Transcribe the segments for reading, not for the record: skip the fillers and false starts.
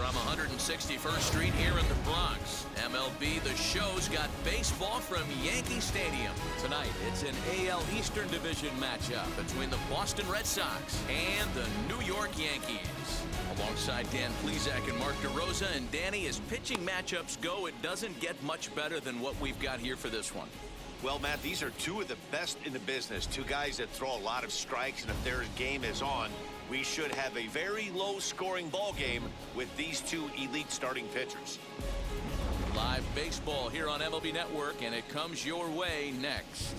from 161st Street here in the Bronx. MLB The Show's got baseball from Yankee Stadium. Tonight, it's an AL Eastern Division matchup between the Boston Red Sox and the New York Yankees. Alongside Dan Plesac and Mark DeRosa, and Danny, as pitching matchups go, it doesn't get much better than what we've got here for this one. Well, Matt, these are two of the best in the business. Two guys that throw a lot of strikes, and if their game is on, we should have a very low-scoring ball game with these two elite starting pitchers. Live baseball here on MLB Network, and it comes your way next.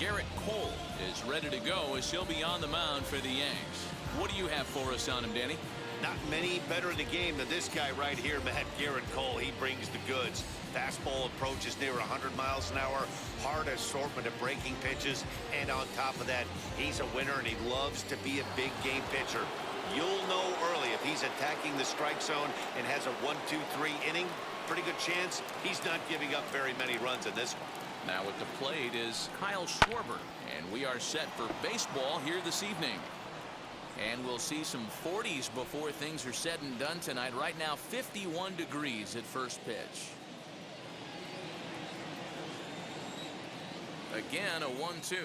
Garrett Cole is ready to go as he'll be on the mound for the Yanks. What do you have for us on him, Danny? Not many better in the game than this guy right here, Matt. Garrett Cole. He brings the goods. Fastball approaches near 100 miles an hour. Hard assortment of breaking pitches. And on top of that, he's a winner, and he loves to be a big game pitcher. You'll know early if he's attacking the strike zone and has a 1-2-3 inning. Pretty good chance he's not giving up very many runs in this one. Now at the plate is Kyle Schwarber, and we are set for baseball here this evening. And we'll see some 40s before things are said and done tonight. Right now, 51 degrees at first pitch. Again, a 1-2.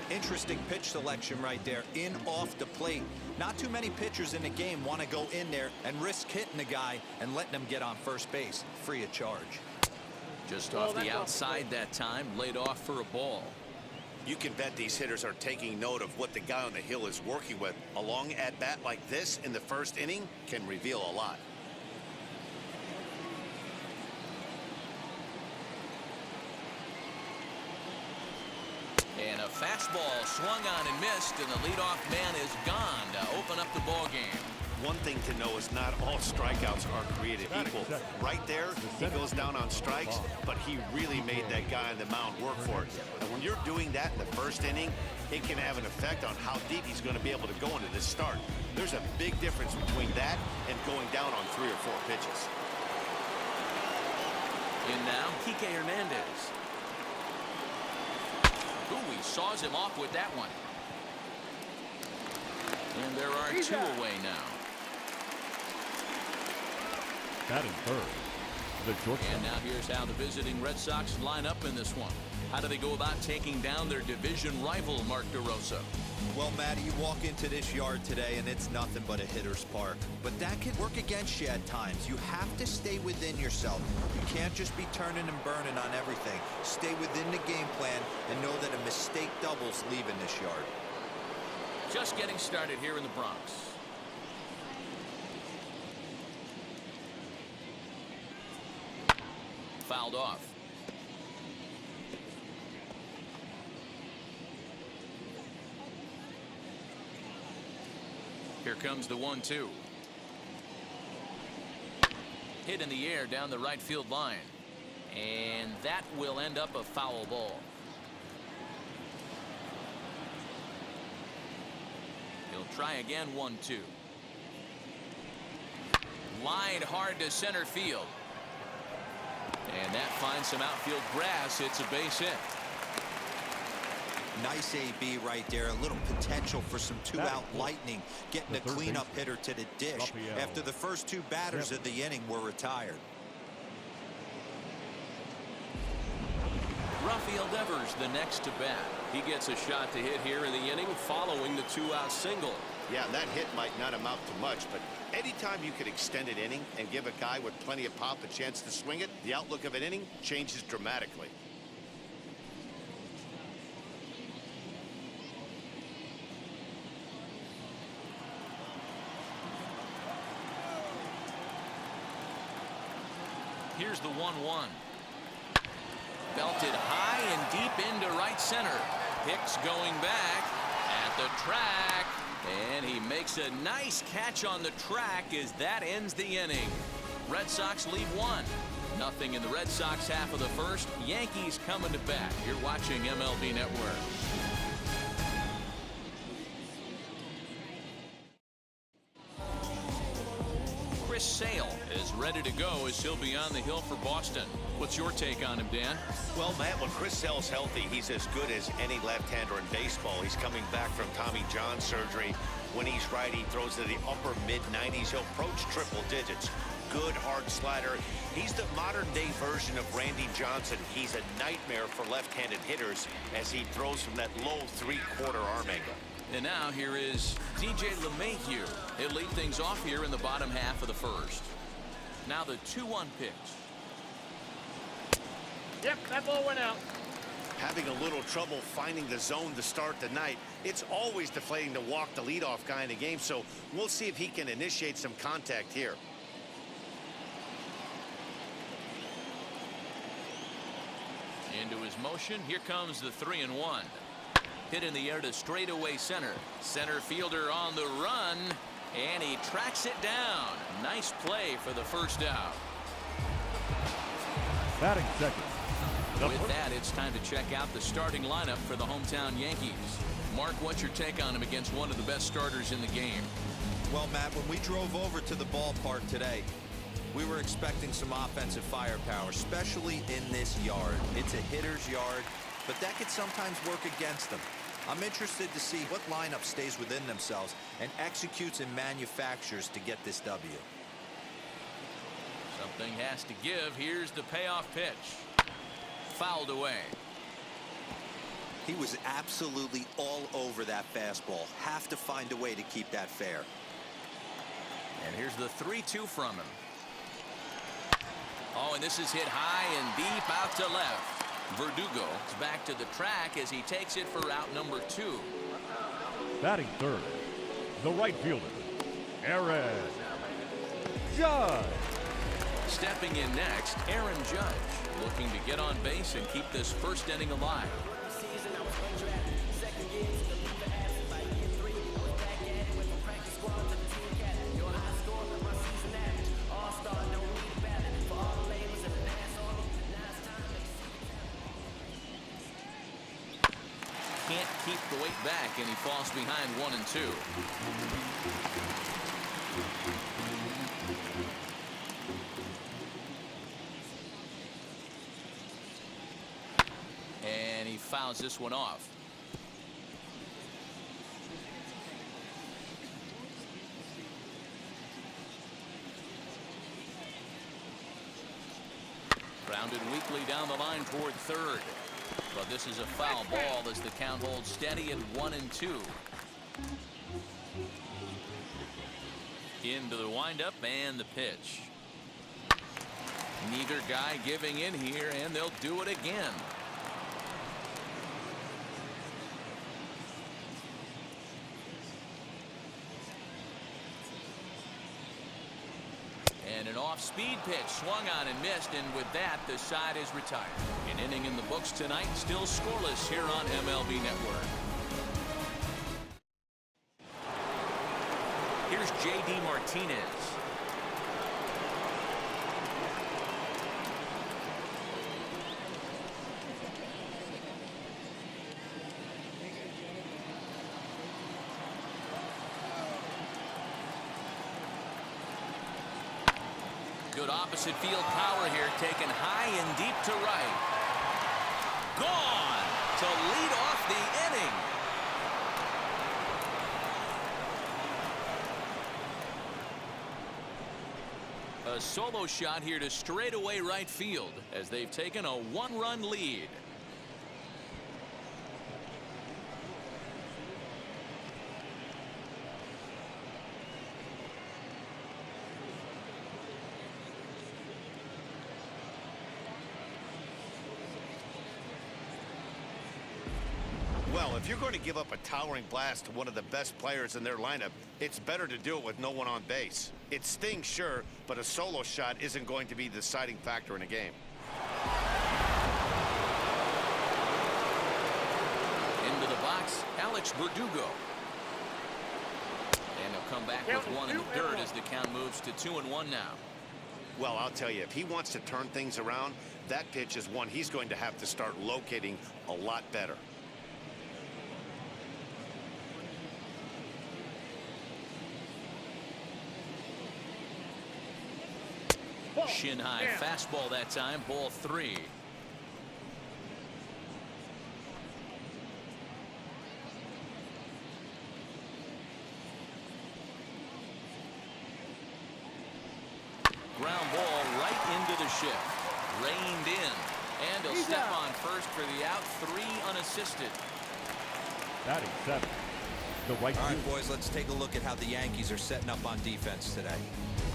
Interesting pitch selection right there, in off the plate. Not too many pitchers in the game want to go in there and risk hitting the guy and letting him get on first base free of charge. Just off the outside that time, laid off for a ball. You can bet these hitters are taking note of what the guy on the hill is working with. A long at-bat like this in the first inning can reveal a lot. And a fastball swung on and missed, and the leadoff man is gone to open up the ball game. One thing to know is not all strikeouts are created equal. Right there, he goes down on strikes, but he really made that guy on the mound work for it. And when you're doing that in the first inning, it can have an effect on how deep he's going to be able to go into this start. There's a big difference between that and going down on 3 or 4 pitches. In now, Kike Hernandez. Ooh, he saws him off with that one. And there are 2 away now. Batting third, the shortstop. And now here's how the visiting Red Sox line up in this one. How do they go about taking down their division rival, Mark DeRosa? Well, Matty, you walk into this yard today and it's nothing but a hitter's park. But that can work against you at times. You have to stay within yourself. You can't just be turning and burning on everything. Stay within the game plan and know that a mistake doubles leaving this yard. Just getting started here in the Bronx. Fouled off. Here comes the 1-2. Hit in the air down the right field line. And that will end up a foul ball. He'll try again, 1-2. Lined hard to center field. And that finds some outfield grass. It's a base hit. Nice AB right there. A little potential for some 2-out lightning. Getting a cleanup hitter to the dish after the first 2 batters of the inning were retired. Rafael Devers the next to bat. He gets a shot to hit here in the inning following the 2-out single. Yeah, that hit might not amount to much, but anytime you could extend an inning and give a guy with plenty of pop a chance to swing it, the outlook of an inning changes dramatically. Here's the 1-1. Belted high and deep into right center. Hicks going back at the track. And he makes a nice catch on the track as that ends the inning. Red Sox lead 1-0 in the Red Sox half of the first. Yankees coming to bat. You're watching MLB Network. Chris Sale is ready. ready to go as he'll be on the hill for Boston. What's your take on him, Dan? Well, Matt, when Chris Sale's healthy, he's as good as any left-hander in baseball. He's coming back from Tommy John surgery. When he's right, he throws to the upper mid-90s. He'll approach triple digits. Good hard slider. He's the modern-day version of Randy Johnson. He's a nightmare for left-handed hitters as he throws from that low three-quarter arm angle. And now here is DJ LeMahieu. He'll lead things off here in the bottom half of the first. Now the 2-1 pitch. Yep, that ball went out. Having a little trouble finding the zone to start the night. It's always deflating to walk the leadoff guy in the game, so we'll see if he can initiate some contact here. Into his motion. Here comes the 3-1. Hit in the air to straightaway center. Center fielder on the run, and he tracks it down. Nice play for the first out. Batting second. With that, it's time to check out the starting lineup for the hometown Yankees. Mark, what's your take on him against one of the best starters in the game? Well, Matt, when we drove over to the ballpark today, we were expecting some offensive firepower, especially in this yard. It's a hitter's yard, but that could sometimes work against them. I'm interested to see what lineup stays within themselves and executes and manufactures to get this W. Something has to give. Here's the payoff pitch. Fouled away. He was absolutely all over that fastball. Have to find a way to keep that fair. And here's the 3-2 from him. Oh, and this is hit high and deep out to left. Verdugo is back to the track as he takes it for out number 2. Batting third, the right fielder, Aaron Judge. Stepping in next, Aaron Judge, looking to get on base and keep this first inning alive. Can't keep the weight back, and he falls behind 1-2. And he fouls this one off. Grounded weakly down the line toward third. But this is a foul ball as the count holds steady at 1-2. Into the windup and the pitch. Neither guy giving in here, and they'll do it again. And an off-speed pitch swung on and missed, and with that, the side is retired. An inning in the books tonight, still scoreless here on MLB Network. Here's J.D. Martinez. Good opposite field power here, taken high and deep to right. Gone to lead off the inning. A solo shot here to straightaway right field as they've taken a 1-run lead. Well, if you're going to give up a towering blast to one of the best players in their lineup, it's better to do it with no one on base. It stings, sure, but a solo shot isn't going to be the deciding factor in a game. Into the box, Alex Verdugo. And he'll come back with one in the third as the count moves to 2-1 now. Well, I'll tell you, if he wants to turn things around, that pitch is one he's going to have to start locating a lot better. Ball. Shin high Down. fastball that time. Ball 3. Ground ball right into the shift. Reined in. And he'll step on first for the out. 3 unassisted. Batting 7. The right All right, fielder. boys, let's take a look at how the Yankees are setting up on defense today.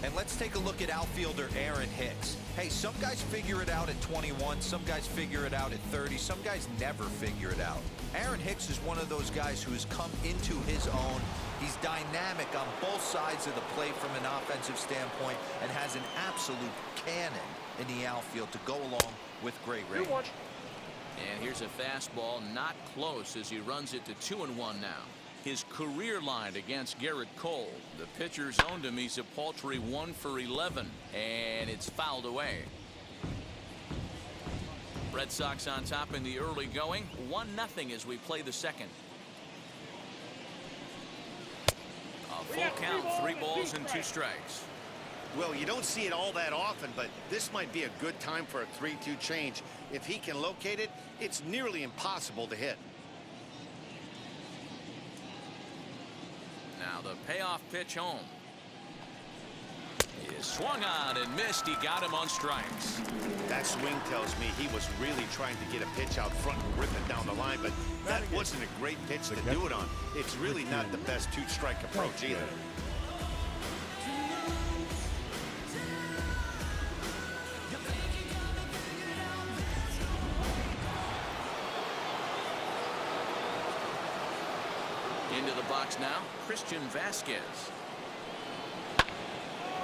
And let's take a look at outfielder Aaron Hicks. Hey, some guys figure it out at 21, some guys figure it out at 30, some guys never figure it out. Aaron Hicks is one of those guys who has come into his own. He's dynamic on both sides of the plate from an offensive standpoint and has an absolute cannon in the outfield to go along with great range. 2-1. And here's a fastball not close as he runs it to 2-1 now. His career line against Garrett Cole. The pitcher's owned him. He's a paltry 1 for 11. And it's fouled away. Red Sox on top in the early going. 1-0 as we play the second. A full count. 3 balls and 2 strikes. Well, you don't see it all that often, but this might be a good time for a 3-2 change. If he can locate it, it's nearly impossible to hit. Now the payoff pitch home. He is swung on and missed. He got him on strikes. That swing tells me he was really trying to get a pitch out front and rip it down the line, but that wasn't a great pitch to do it on. It's really not the best 2-strike approach either. Into the box now, Christian Vasquez.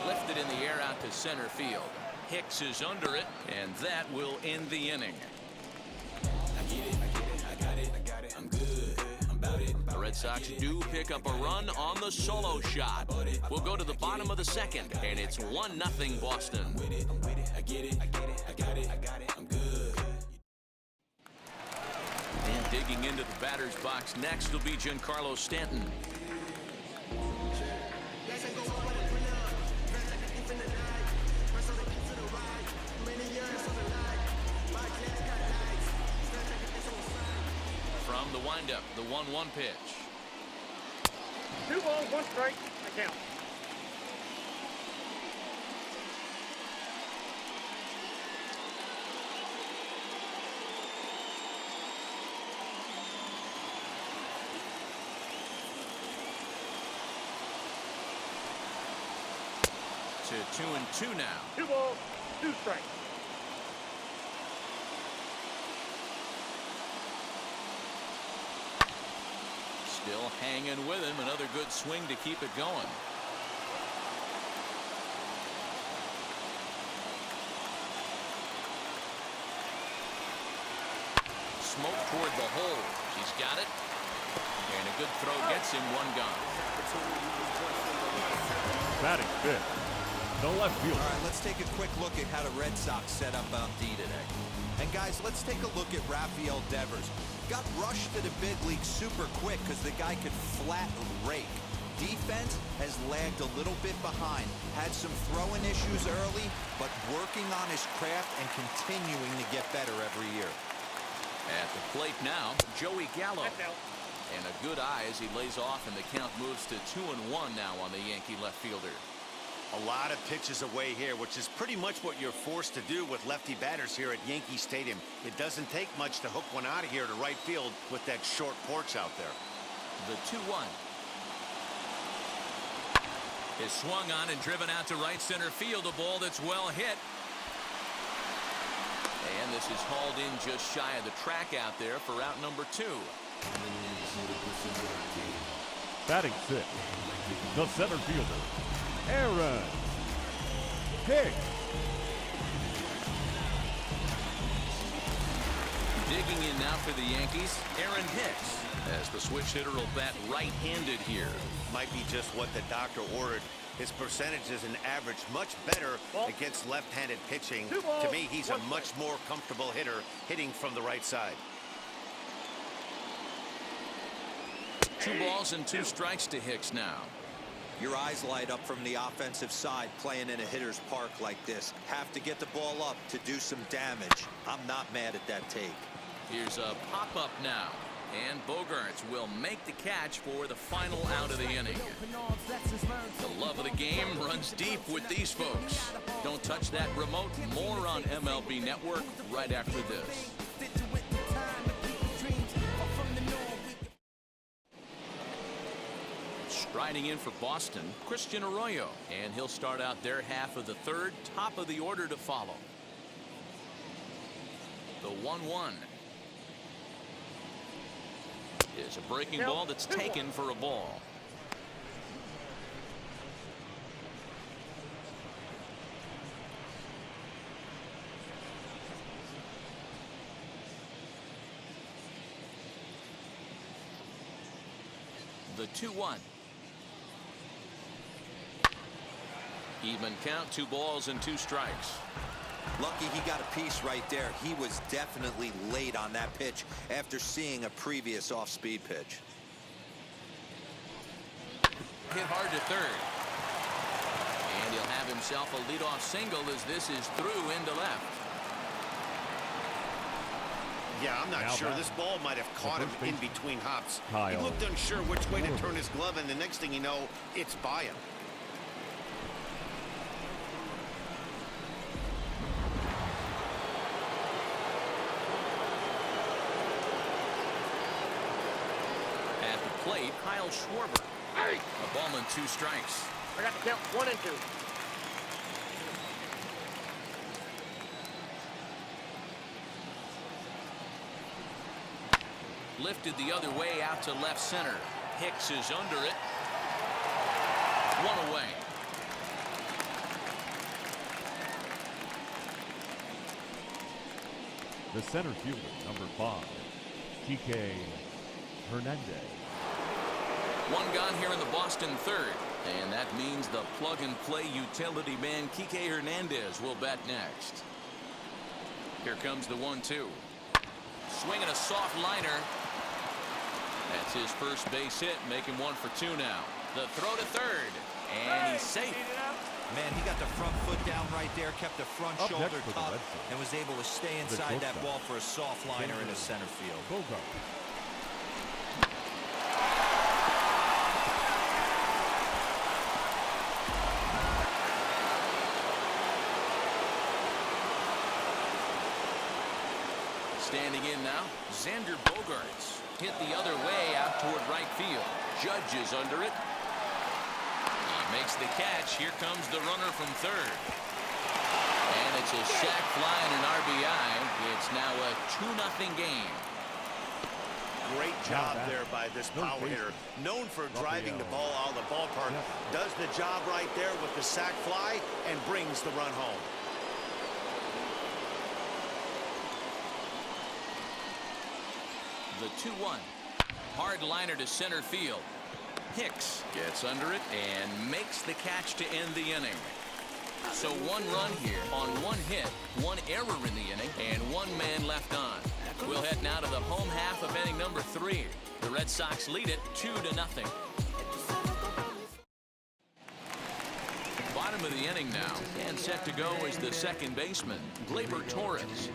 Lifted in the air out to center field. Hicks is under it, and that will end the inning. The Red Sox do pick up a run on the solo shot. We'll go to the bottom of the second, and it's 1-0 Boston. And digging into the batter's box next will be Giancarlo Stanton. From the windup, the 1-1 pitch. 2 balls, 1 strike. I count. To 2-2 now. 2 balls, 2 strikes. Still hanging with him. Another good swing to keep it going. Smoke toward the hole. He's got it. And a good throw gets him 1 gone. Batting 5th. The left fielder. All right, let's take a quick look at how the Red Sox set up on D today. And guys, let's take a look at Rafael Devers. Got rushed to the big league super quick because the guy could flat rake. Defense has lagged a little bit behind. Had some throwing issues early, but working on his craft and continuing to get better every year. At the plate now, Joey Gallo. That's out. And a good eye as he lays off, and the count moves to 2-1 now on the Yankee left fielder. A lot of pitches away here, which is pretty much what you're forced to do with lefty batters here at Yankee Stadium. It doesn't take much to hook one out of here to right field with that short porch out there. The 2-1. Is swung on and driven out to right center field. A ball that's well hit. And this is hauled in just shy of the track out there for out number 2. Batting 6th. The center fielder, Aaron Hicks. Digging in now for the Yankees, Aaron Hicks, as the switch hitter will bat right-handed here. Might be just what the doctor ordered. His percentages and average much better against left-handed pitching. To me, he's a much more comfortable hitter hitting from the right side. 2 balls and 2 strikes to Hicks now. Your eyes light up from the offensive side playing in a hitter's park like this. Have to get the ball up to do some damage. I'm not mad at that take. Here's a pop-up now. And Bogaerts will make the catch for the final out of the inning. The love of the game runs deep with these folks. Don't touch that remote. More on MLB Network right after this. Striding in for Boston, Christian Arroyo. And he'll start out their half of the third. Top of the order to follow. The 1-1. Is a breaking ball that's taken for a ball. The 2-1. Even count, 2 balls and 2 strikes. Lucky he got a piece right there. He was definitely late on that pitch after seeing a previous off-speed pitch. Hit hard to third. And he'll have himself a leadoff single as this is through into left. Yeah, I'm not Now sure. back. This ball might have caught him in baseman, between hops. He Kyle looked unsure which way to turn his glove, and the next thing you know, it's by him. At the plate, Kyle Schwarber. Hey! A ball and 2 strikes. I got to count 1 and 2. Lifted the other way out to left center. Hicks is under it. 1 away. The center fielder, number 5, Kike Hernandez. 1 gone here in the Boston third. And that means the plug-and-play utility man Kike Hernandez will bat next. Here comes the 1-2. Swinging a soft liner. That's his first base hit, making 1 for 2 now. The throw to third, and he's safe. Man, he got the front foot down right there, kept the front Up shoulder next for the tucked, Red Sox, and was able to stay inside that shortstop, ball for a soft liner in the center field. Bogaerts. Standing in now, Xander Bogaerts. Hit the other way out toward right field. Judge is under it. He makes the catch. Here comes the runner from third. And it's a sac fly and an RBI. It's now a 2-0 game. Great job there by this power hitter. Known for driving the ball out of the ballpark. Does the job right there with the sac fly and brings the run home. The 2-1. Hard liner to center field. Hicks gets under it and makes the catch to end the inning. So 1 run here on 1 hit, 1 error in the inning, and 1 man left on. We'll head now to the home half of inning number 3. The Red Sox lead it 2-0. Bottom of the inning now, and set to go is the second baseman, Gleyber Torres.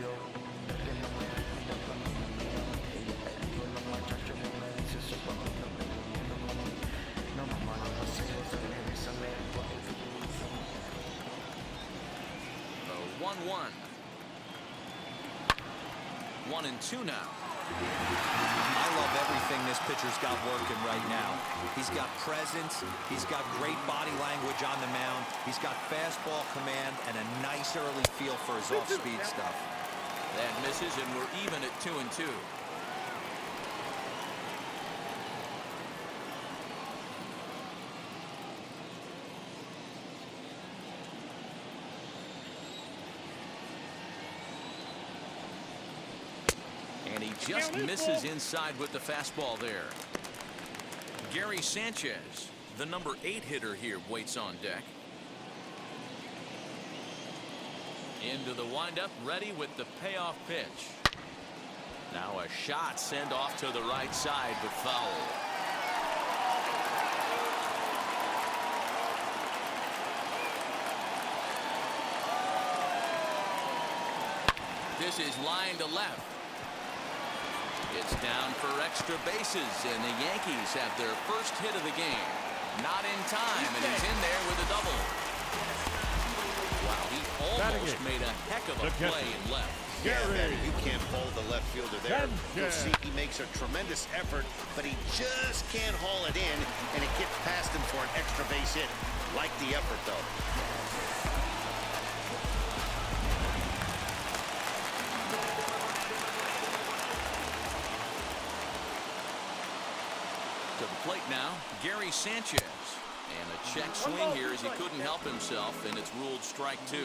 The 1-1. 1-2 now. I love everything this pitcher's got working right now. He's got presence. He's got great body language on the mound. He's got fastball command and a nice early feel for his off-speed stuff. That misses, and we're even at 2-2. And he just misses inside with the fastball there. Gary Sanchez, the number 8 hitter here, waits on deck. Into the windup, ready with the payoff pitch. Now a shot sent off to the right side, but foul. This is line to left. It's down for extra bases, and the Yankees have their first hit of the game. Not in time, and he's in there with a double. Wow, he almost made a heck of a play in left. Yeah, man, you can't hold the left fielder there. You'll see he makes a tremendous effort, but he just can't haul it in, and it gets past him for an extra base hit. Like the effort, though. To the plate now, Gary Sanchez. And a check swing here as he couldn't help himself, and it's ruled strike 2.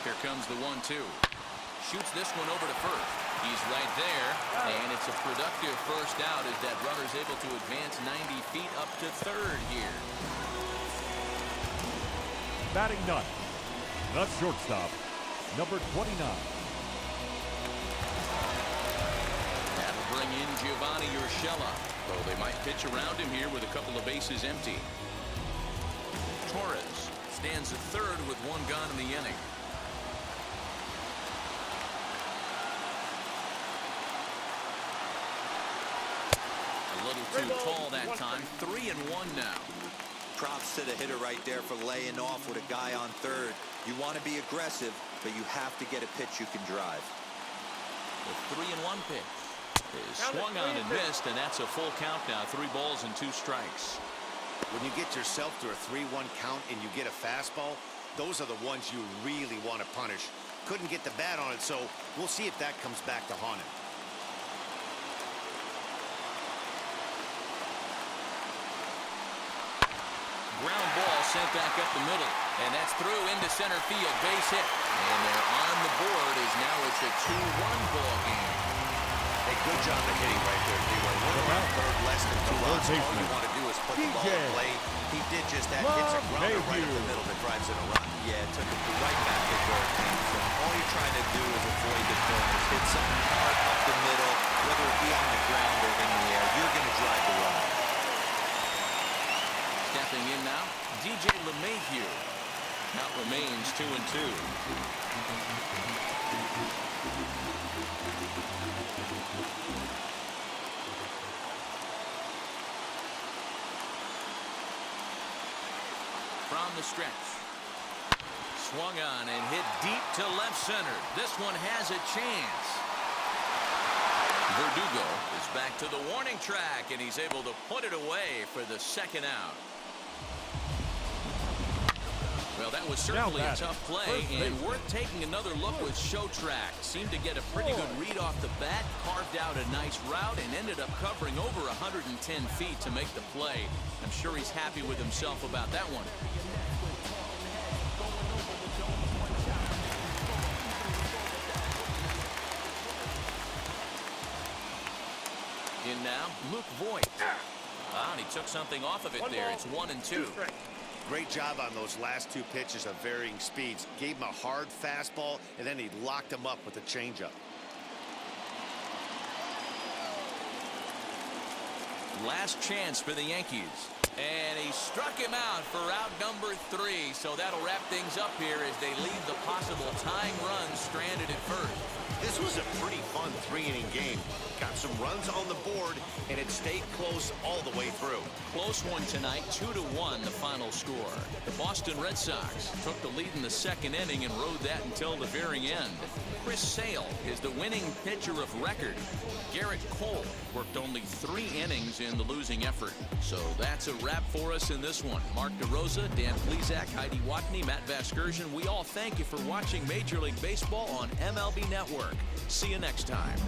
Here comes the 1-2. Shoots this one over to first. He's right there, and it's a productive first out as that runner's able to advance 90 feet up to third here. Batting ninth, the shortstop, number 29. That'll bring in Giovanni Urshela, though they might pitch around him here with a couple of bases empty. Torres stands at third with 1 gone in the inning. A little too tall that time. 3-1 now. Props to the hitter right there for laying off with a guy on third. You want to be aggressive, but you have to get a pitch you can drive. The 3-1 pitch is swung on and missed, and that's a full count now. 3 balls and 2 strikes. When you get yourself to a 3-1 count and you get a fastball, those are the ones you really want to punish. Couldn't get the bat on it, so we'll see if that comes back to haunt him. Ground ball sent back up the middle, and that's through into center field. Base hit, and they're on the board as now it's a 2-1 ball game. Hey, good job of hitting right there, D-Way. One third, less than 2 runs. All you want to do is put the ball in play. He did just that. Hits a grounder right up the middle that drives in a run. Yeah, it took him right back to where it came from. All you're trying to do is avoid the corners. Hit something hard up the middle, whether it be on the ground or in the air. You're going to drive the run. Stepping in now, DJ LeMahieu. Count remains 2-2. From the stretch. Swung on and hit deep to left center. This one has a chance. Verdugo is back to the warning track, and he's able to put it away for the second out. Well, that was certainly a tough play, and worth taking another look with Showtrack. Seemed to get a pretty good read off the bat, carved out a nice route, and ended up covering over 110 feet to make the play. I'm sure he's happy with himself about that one. In now, Luke Voigt. And he took something off of it there. It's 1-2. Great job on those last 2 pitches of varying speeds. Gave him a hard fastball, and then he locked him up with a changeup. Last chance for the Yankees. And he struck him out for out number 3. So that'll wrap things up here as they leave the possible tying run stranded at first. This was a pretty fun 3-inning game. Got some runs on the board, and it stayed close all the way through. Close one tonight, 2-1 the final score. The Boston Red Sox took the lead in the second inning and rode that until the very end. Chris Sale is the winning pitcher of record. Garrett Cole worked only 3 innings in the losing effort. So that's a wrap for us in this one. Mark DeRosa, Dan Plesac, Heidi Watney, Matt Vasgersian, we all thank you for watching Major League Baseball on MLB Network. See you next time.